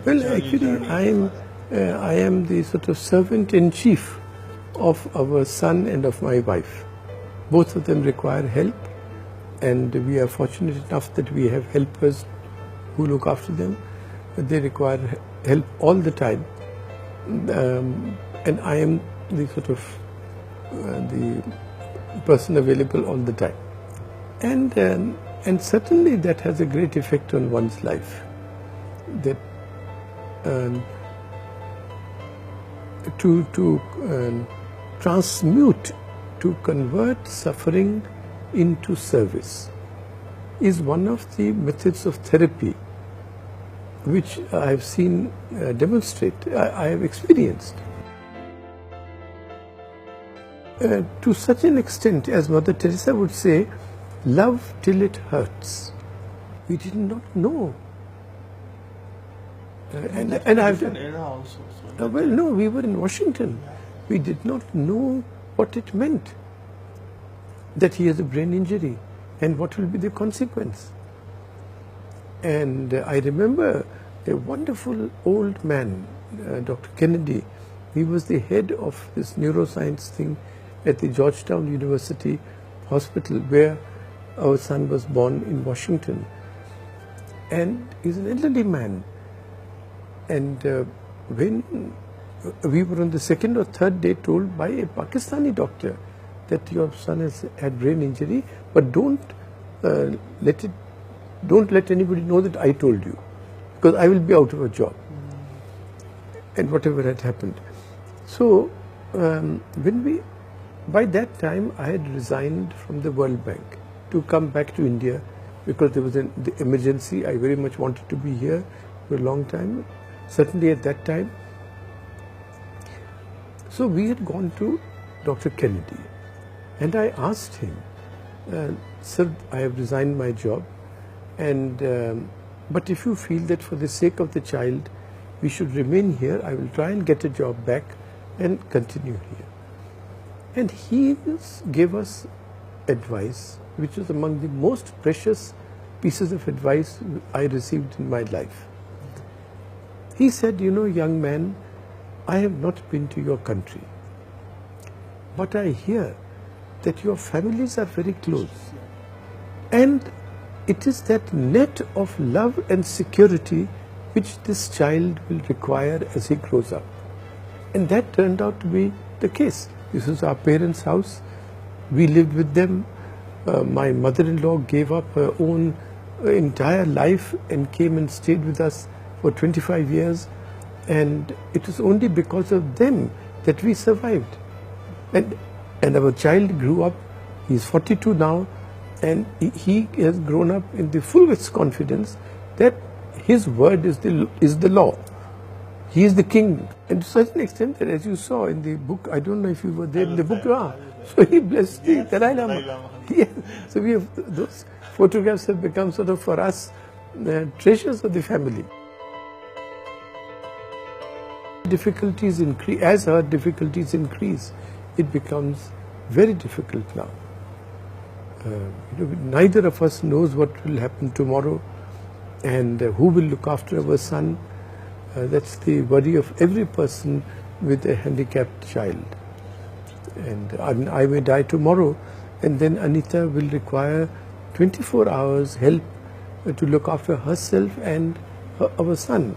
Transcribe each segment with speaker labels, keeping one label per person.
Speaker 1: Well, actually, I am the sort of servant in chief of our son and of my wife. Both of them require help, and we are fortunate enough that we have helpers who look after them. But they require help all the time, and I am the sort of the person available all the time, and certainly that has a great effect on one's life. That to transmute, to convert suffering into service is one of the methods of therapy which I have seen demonstrate, I have experienced. To such an extent, as Mother Teresa would say, love till it hurts. We did not know. And I've
Speaker 2: different era also. So
Speaker 1: well, no, we were in Washington. We did not know what it meant that he has a brain injury and what will be the consequence. And I remember a wonderful old man, Dr. Kennedy. He was the head of this neuroscience thing at the Georgetown University Hospital, where our son was born in Washington. And he's an elderly man. And when we were on the second or third day told by a Pakistani doctor that your son has had brain injury, but don't let anybody know that I told you, because I will be out of a job. And whatever had happened. So by that time I had resigned from the World Bank to come back to India, because there was the emergency. I very much wanted to be here for a long time, certainly at that time. So we had gone to Dr. Kennedy, and I asked him, sir, I have resigned my job, and but if you feel that for the sake of the child we should remain here, I will try and get a job back and continue here. And he gave us advice which was among the most precious pieces of advice I received in my life. He said, you know, young man, I have not been to your country, but I hear that your families are very close, and it is that net of love and security which this child will require as he grows up. And that turned out to be the case. This was our parents' house. We lived with them. My mother-in-law gave up her own entire life and came and stayed with us for 25 years. And it was only because of them that we survived. And our child grew up. He's 42 now. And he has grown up in the fullest confidence that his word is the law. He is the king. And to such an extent that, as you saw in the book, I don't know if you were there in the book, so he blessed the Dalai Lama. Yeah. So we have, those photographs have become sort of for us treasures of the family. Difficulties increase, as our difficulties increase, it becomes very difficult now. Neither of us knows what will happen tomorrow, and who will look after our son. That's the worry of every person with a handicapped child. And I may die tomorrow, and then Anita will require 24 hours help to look after herself and our son.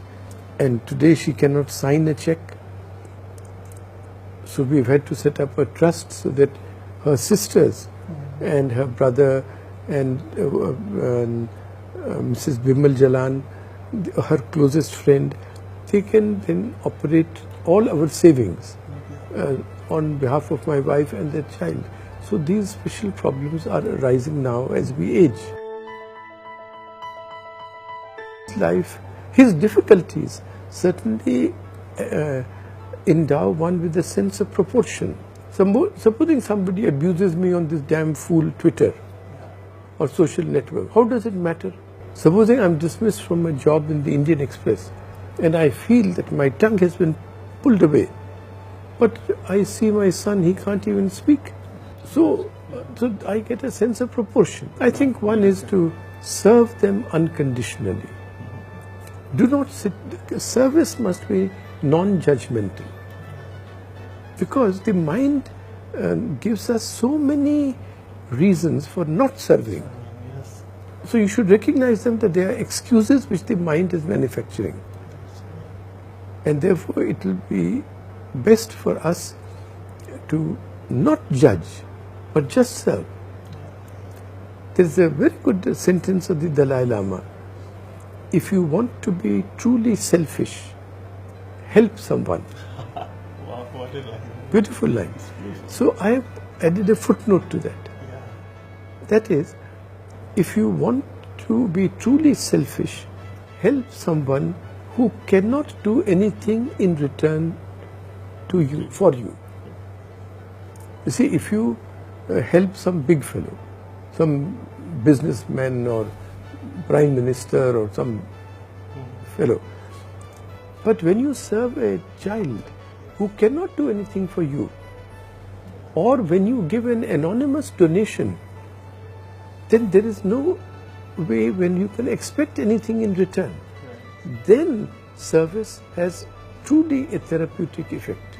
Speaker 1: And today she cannot sign a check. So we've had to set up a trust so that her sisters and her brother and Mrs. Bimal Jalan, her closest friend, they can then operate all our savings on behalf of my wife and their child. So these special problems are arising now as we age. Life, his difficulties certainly endow one with a sense of proportion. Supposing somebody abuses me on this damn fool Twitter or social network, how does it matter? Supposing I'm dismissed from my job in the Indian Express and I feel that my tongue has been pulled away, but I see my son, he can't even speak. So I get a sense of proportion. I think one is to serve them unconditionally. Do not sit. Service must be non-judgmental, because the mind gives us so many reasons for not serving.
Speaker 2: Yes.
Speaker 1: So you should recognize them, that they are excuses which the mind is manufacturing. And therefore it will be best for us to not judge, but just serve. There is a very good sentence of the Dalai Lama. If you want to be truly selfish, help someone.
Speaker 2: Wow, what a line.
Speaker 1: Beautiful line. So I have added a footnote to that.
Speaker 2: Yeah.
Speaker 1: That is, if you want to be truly selfish, help someone who cannot do anything in return to you, for you. You see, if you help some big fellow, some businessman or prime minister or some fellow, but when you serve a child who cannot do anything for you, or when you give an anonymous donation, then there is no way when you can expect anything in return. Then service has truly a therapeutic effect.